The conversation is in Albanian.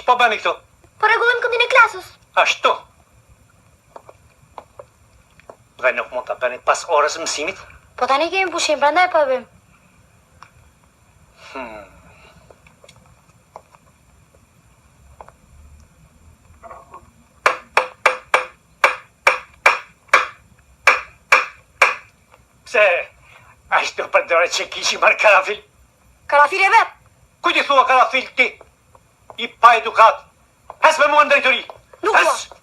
Ç'po bëni këtu? Po rregullojmë këndin e klasës. Ashtu. Dhe nuk mund ta bëni pas orës mësimit? Po tani kemi pushim, prandaj po e bëjmë. Pse? Ashtu përdore që kishi marrë karafil? Karafil e vet. Kujt i thua karafil ti? I pa edukat. Hes me mua në drejtori. Nuk Hes. po.